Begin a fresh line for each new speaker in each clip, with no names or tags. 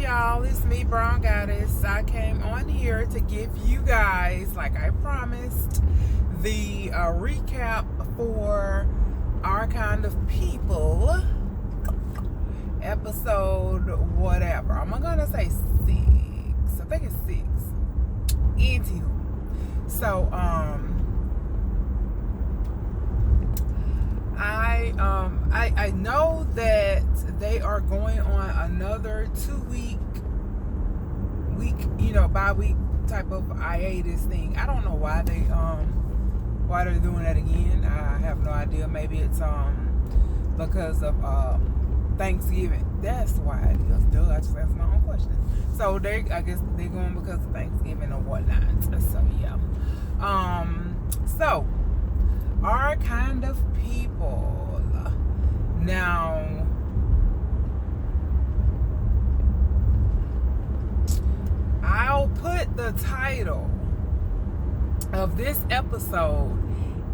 y'all, it's me, Brown Goddess. I came on here to give you guys, like I promised, the recap for Our Kind of People episode whatever. I'm gonna say 6. I think it's 6. Anywho. So, I know that they are going on another 2-week, bi-week type of hiatus thing. I don't know why they're doing that again. I have no idea. Maybe it's because of Thanksgiving. That's why it is. Duh, I just asked my own question. So I guess they're going because of Thanksgiving or whatnot. So yeah. So Our Kind of People. Now, I'll put the title of this episode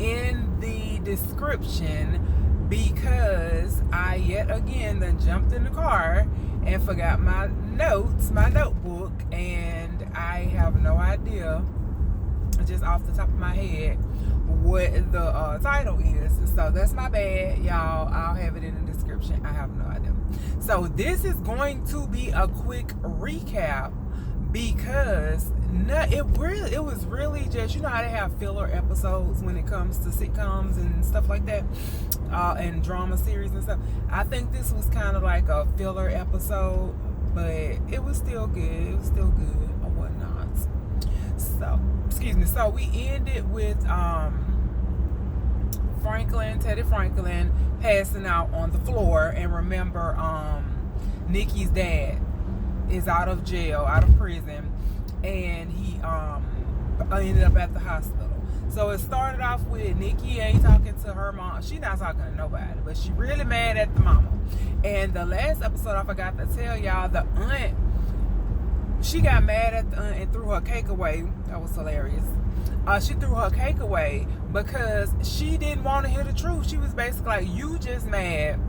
in the description because I yet again then jumped in the car and forgot my notebook, and I have no idea, just off the top of my head, what the title is. So that's my bad, y'all. I'll have it in the description. I have no idea. So this is going to be a quick recap because it was really just, you know how they have filler episodes when it comes to sitcoms and stuff like that, and drama series and stuff. I think this was kind of like a filler episode, but it was still good. It was still good or whatnot. So, excuse me. So we ended with Teddy Franklin passing out on the floor, and remember, Nikki's dad is out of prison, and he ended up at the hospital. So it started off with Nikki ain't talking to her mom. She not talking to nobody, but she really mad at the mama. And the last episode, I forgot to tell y'all, the aunt, she got mad at the aunt and threw her cake away. That was hilarious. She threw her cake away because she didn't want to hear the truth. She was basically like, you just mad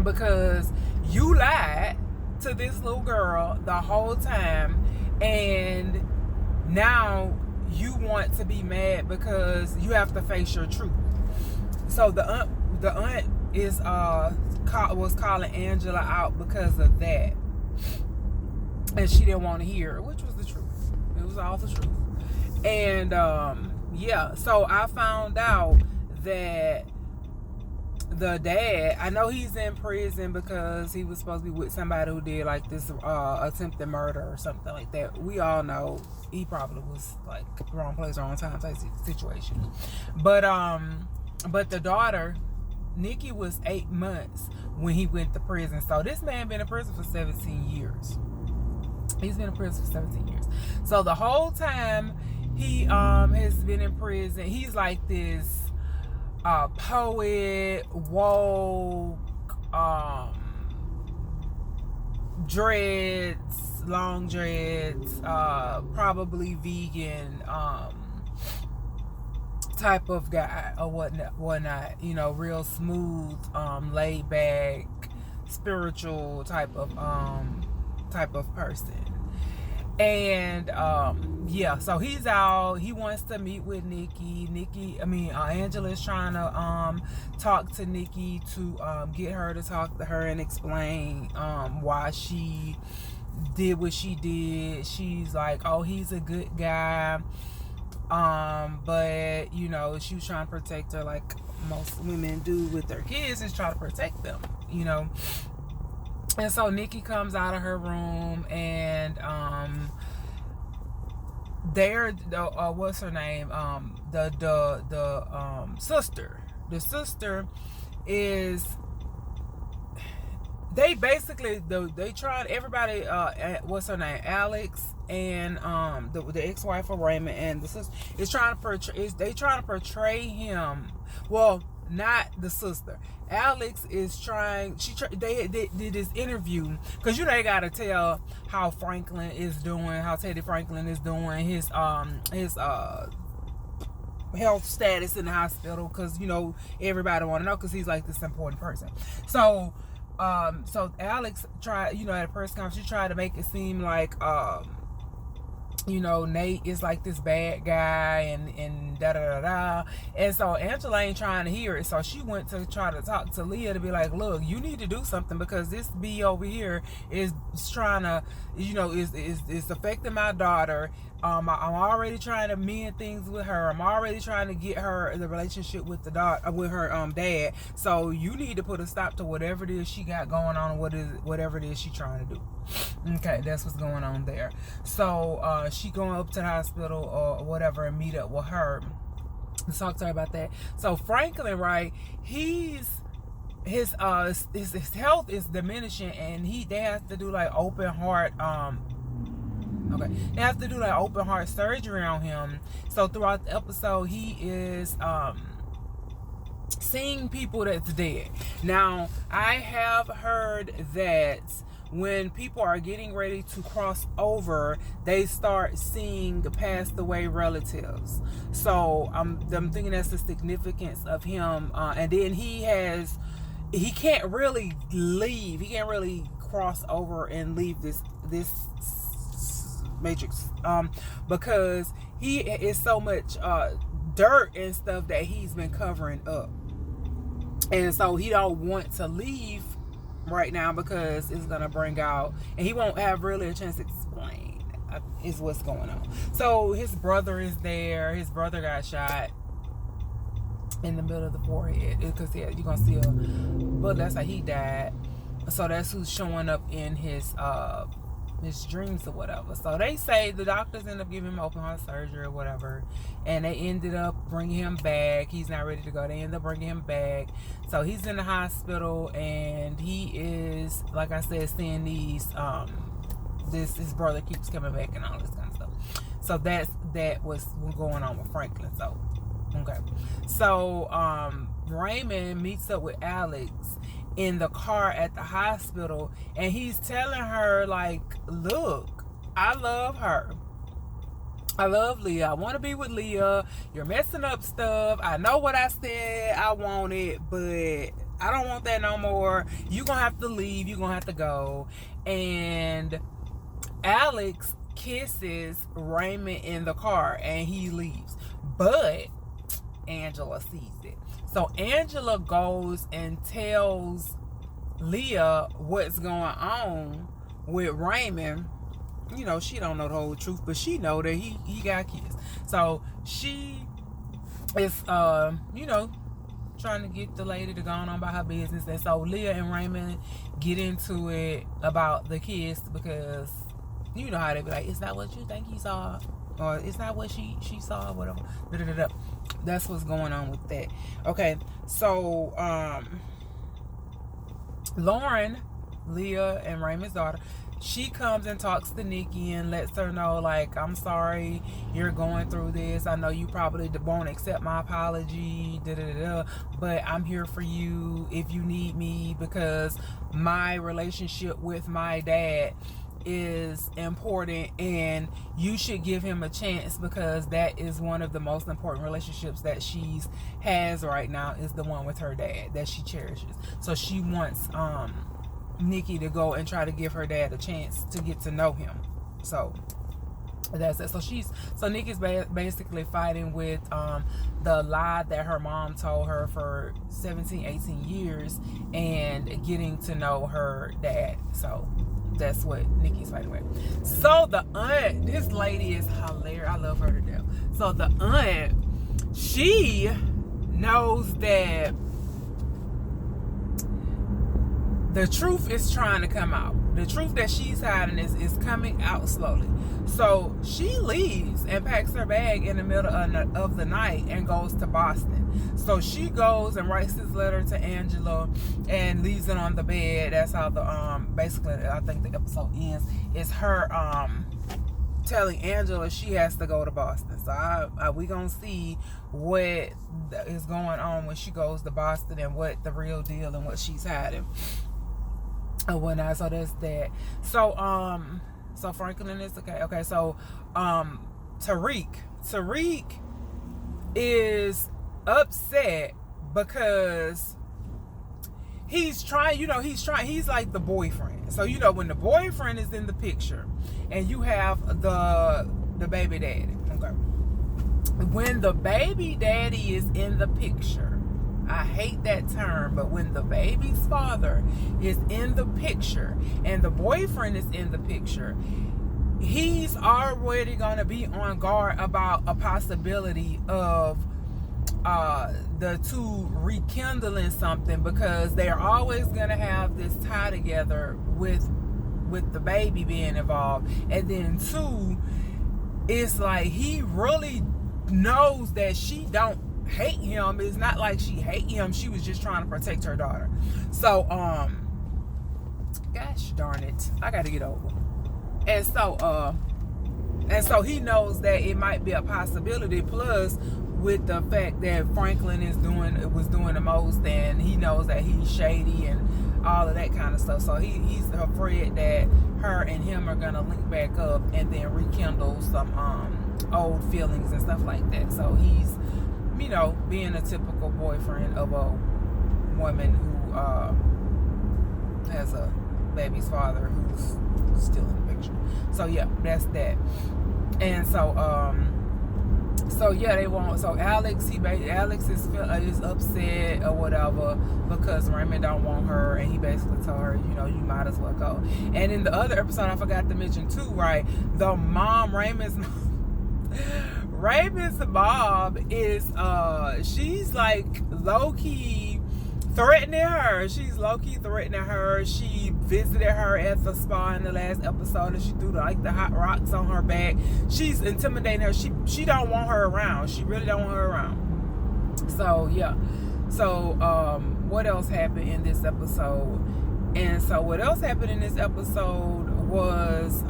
because you lied to this little girl the whole time, and now you want to be mad because you have to face your truth. So the aunt is was calling Angela out because of that, and she didn't want to hear it, which was the truth. It was all the truth. And yeah, so I found out that the dad, I know he's in prison because he was supposed to be with somebody who did like this attempted murder or something like that. We all know he probably was like wrong place, wrong time type situation. But the daughter, Nikki, was 8 months when he went to prison. So this man been in prison for 17 years. He's been in prison for 17 years. So the whole time he has been in prison, he's like this poet, woke, dreads, long dreads, probably vegan, type of guy or whatnot, real smooth, laid back, spiritual type of person. And yeah, so he's out. He wants to meet with Nikki. Angela's trying to talk to Nikki to get her to talk to her and explain why she did what she did. She's like, oh, he's a good guy, but she was trying to protect her like most women do with their kids, is try to protect them. And so Nikki comes out of her room, and what's her name? The sister. The sister is. They basically they tried everybody. What's her name? Alex and the ex-wife of Raymond and the sister is trying to portray. They trying to portray him. Well, not the sister. Alex is trying. They did this interview because they gotta tell how Franklin is doing, how Teddy Franklin is doing, his health status in the hospital, because everybody want to know because he's like this important person. So so Alex tried, at a press conference, she tried to make it seem like, Nate is like this bad guy and da da da da. And so Angela ain't trying to hear it. So she went to try to talk to Leah to be like, look, you need to do something because this B over here is trying to, is affecting my daughter. I'm already trying to mend things with her. I'm already trying to get her the relationship with the with her dad. So you need to put a stop to whatever it is she got going on, whatever it is she trying to do. Okay, that's what's going on there. So she going up to the hospital or whatever and meet up with her. Let's talk to her about that. So Franklin, right? His health is diminishing, and they have to do like open heart. They have to do like open heart surgery on him. So throughout the episode, he is seeing people that's dead. Now, I have heard that when people are getting ready to cross over, they start seeing passed away relatives. So I'm thinking that's the significance of him. And then he can't really leave. He can't really cross over and leave this matrix because he is so much dirt and stuff that he's been covering up, and so he don't want to leave right now because it's gonna bring out, and he won't have really a chance to explain is what's going on. So his brother is there. His brother got shot in the middle of the forehead because you're gonna see a bullet. That's how he died. So that's who's showing up in his dreams or whatever. So they say the doctors end up giving him open heart surgery or whatever, and they ended up bringing him back. He's not ready to go. They end up bringing him back. So he's in the hospital, and he is, like I said, seeing these his brother keeps coming back and all this kind of stuff. So that was going on with Franklin. So okay, so Raymond meets up with Alex in the car at the hospital, and he's telling her like, look, I love her. I love Leah. I want to be with Leah. You're messing up stuff. I know what I said I wanted, but I don't want that no more. You're going to have to leave. You're going to have to go. And Alex kisses Raymond in the car, and he leaves. But Angela sees it. So Angela goes and tells Leah what's going on with Raymond. She don't know the whole truth, but she know that he got kissed. So she is, trying to get the lady to go on about her business. And so Leah and Raymond get into it about the kiss because you know how they be like, it's not what you think he saw, or it's not what she saw, whatever. That's what's going on with that. Okay, so Lauren, Leah and Raymond's daughter, she comes and talks to Nikki and lets her know, like, I'm sorry you're going through this. I know you probably won't accept my apology, but I'm here for you if you need me, because my relationship with my dad is important and you should give him a chance, because that is one of the most important relationships that she has right now, is the one with her dad that she cherishes. So she wants Nikki to go and try to give her dad a chance to get to know him. So that's it. So Nikki's basically fighting with the lie that her mom told her for 17-18 years and getting to know her dad. So that's what Nikki's fighting with. So the aunt, this lady is hilarious. I love her to death. So the aunt, she knows that the truth is trying to come out. The truth that she's hiding is coming out slowly. So she leaves and packs her bag in the middle of the night and goes to Boston. So she goes and writes this letter to Angela and leaves it on the bed. That's how the basically I think the episode ends. Is her telling Angela she has to go to Boston. So we gonna see what is going on when she goes to Boston and what the real deal and what she's hiding. Whatnot. So that's that. So Franklin is okay. Okay, so Tariq is upset because he's trying, he's like the boyfriend. So, when the boyfriend is in the picture and you have the baby daddy, okay? When the baby daddy is in the picture, I hate that term, but when the baby's father is in the picture and the boyfriend is in the picture, he's already going to be on guard about a possibility of the two rekindling something, because they're always going to have this tie together with the baby being involved. And then two, it's like he really knows that she don't hate him. It's not like she hate him. She was just trying to protect her daughter. So gosh darn it, I gotta get over. And so he knows that it might be a possibility, plus with the fact that Franklin was doing the most, and he knows that he's shady and all of that kind of stuff. So he's afraid that her and him are gonna link back up and then rekindle some old feelings and stuff like that. So he's, being a typical boyfriend of a woman who has a baby's father who's still in the picture. So yeah, that's that. And so yeah, they won't. So Alex is upset or whatever because Raymond don't want her, and he basically told her, you might as well go. And in the other episode, I forgot to mention too, right? The mom, Raymond's mom is she's like low-key threatening her. She's low-key threatening her. She visited her at the spa in the last episode, and she threw the hot rocks on her back. She's intimidating her. She don't want her around. She really don't want her around. So yeah. So what else happened in this episode? And so what else happened in this episode was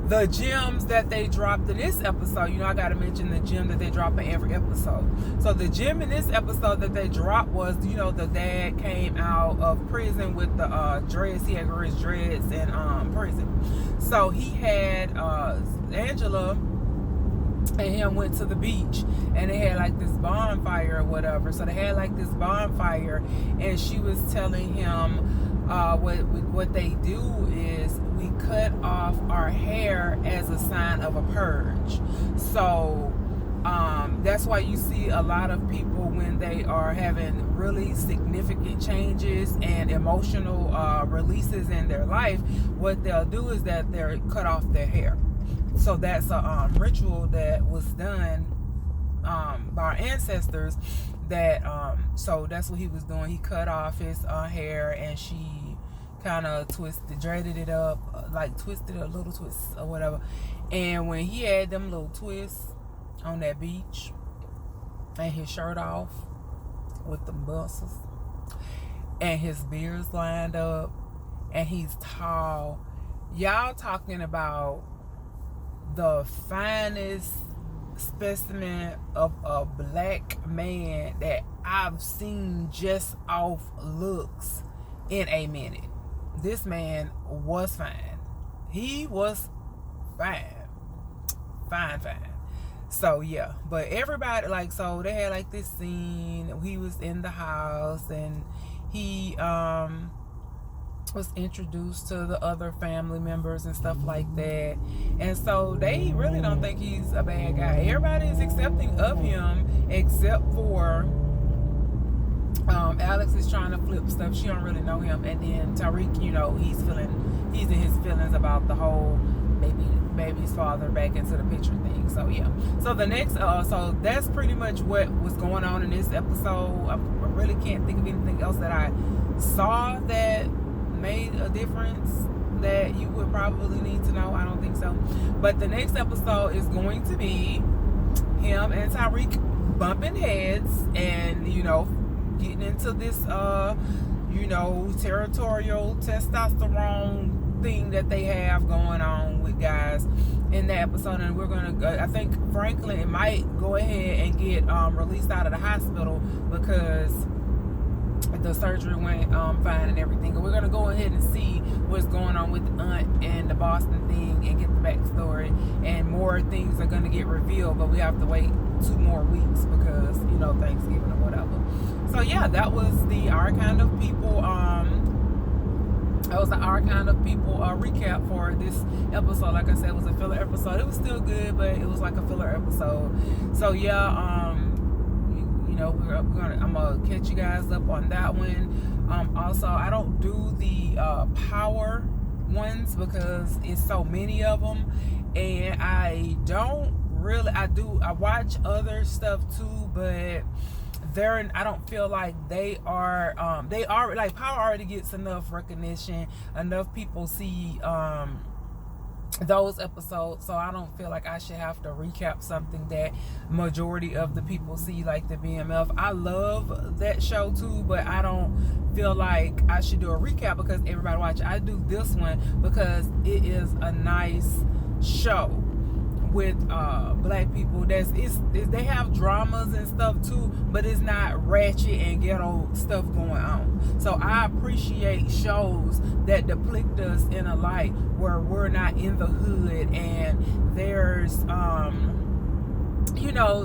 the gems that they dropped in this episode. I gotta mention the gem that they drop in every episode. So the gem in this episode that they dropped was, the dad came out of prison with the dreads. He had his dreads in prison. So he had Angela and him went to the beach, and they had like this bonfire or whatever. So they had like this bonfire, and she was telling him what they do is we cut off our hair as a sign of a purge. So that's why you see a lot of people when they are having really significant changes and emotional releases in their life, what they'll do is that they'll cut off their hair. So that's a ritual that was done by our ancestors. That so that's what he was doing. He cut off his hair, and she kind of dreaded it up, like twisted a little twist or whatever. And when he had them little twists on that beach, and his shirt off with the muscles, and his beard's lined up, and he's tall, y'all talking about the finest specimen of a black man that I've seen just off looks in a minute. This man was fine. He was fine. So yeah, but everybody, like, so they had like this scene. He was in the house, and he was introduced to the other family members and stuff like that. And so they really don't think he's a bad guy. Everybody is accepting of him except for Alex is trying to flip stuff. She don't really know him. And then Tariq, he's in his feelings about the whole baby's father back into the picture thing. So yeah. So the next so that's pretty much what was going on in this episode. I really can't think of anything else that I saw that made a difference that you would probably need to know. I don't think so. But the next episode is going to be him and Tariq bumping heads and, getting into this, territorial testosterone thing that they have going on with guys in that episode. And we're going to, I think Franklin might go ahead and get released out of the hospital because the surgery went fine and everything. And we're going to go ahead and see what's going on with the aunt and the Boston thing and get the backstory. And more things are going to get revealed, but we have to wait 2 more weeks because, Thanksgiving or whatever. So yeah, that was the Our Kind of People. That was the Our Kind of People recap for this episode. Like I said, it was a filler episode. It was still good, but it was like a filler episode. So yeah, I'm gonna catch you guys up on that one. Also, I don't do the power ones because it's so many of them, and I watch other stuff too, but I don't feel like they are like Power already gets enough recognition, enough people see those episodes, so I don't feel like I should have to recap something that majority of the people see, like the BMF. I love that show too, but I don't feel like I should do a recap because everybody watch it. I do this one because it is a nice show with black people. They have dramas and stuff too, but it's not ratchet and ghetto stuff going on. So I appreciate shows that depict us in a light where we're not in the hood, and there's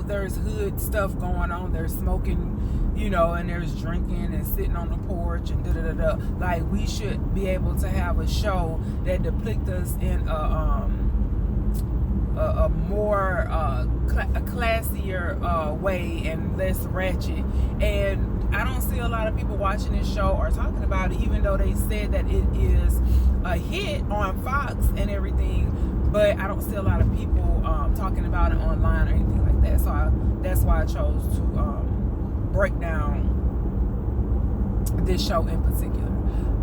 there's hood stuff going on. There's smoking, and there's drinking and sitting on the porch and da-da-da-da. Like, we should be able to have a show that depicts us in a more classier way and less ratchet. And I don't see a lot of people watching this show or talking about it, even though they said that it is a hit on Fox and everything, but I don't see a lot of people talking about it online or anything like that. So that's why I chose to break down this show in particular.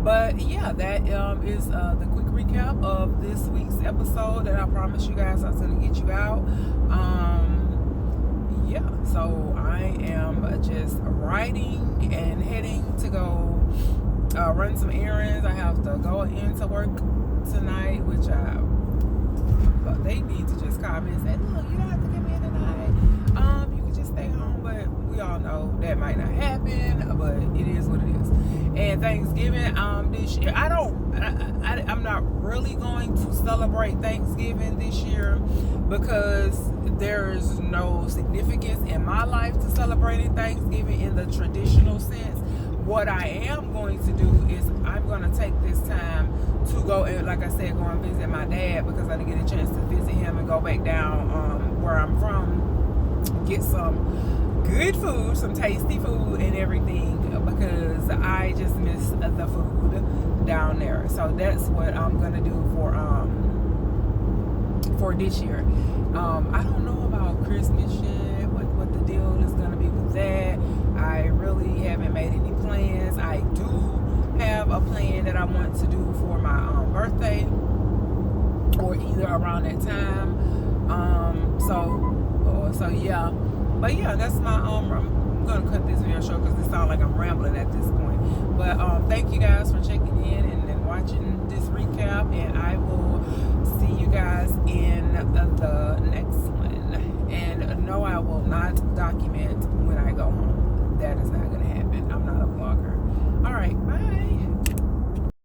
But yeah, that is the quick recap of this week's episode that I promised you guys I was going to get you out. Yeah, so I am just riding and heading to go run some errands. I have to go into work tonight, which they need to just call me and say, look, you don't have to come in tonight. You can just stay home. But we all know that might not happen, but it is what it is. And Thanksgiving this year, I'm not really going to celebrate Thanksgiving this year because there's no significance in my life to celebrating Thanksgiving in the traditional sense. What I am going to do is I'm going to take this time to go and, like I said, go and visit my dad, because I didn't get a chance to visit him and go back down where I'm from, get some good food, some tasty food and everything, because I just miss the food down there. So that's what I'm gonna do for this year. I don't know about Christmas yet, what the deal is gonna be with that. I really haven't made any plans. I do have a plan that I want to do for my birthday, or either around that time. So yeah. But yeah, that's my I'm gonna cut this video short because it sounds like I'm rambling at this point. But thank you guys for checking in and watching this recap, and I will see you guys in the next one. And no, I will not document when I go home. That is not gonna happen. I'm not a vlogger. All right, bye.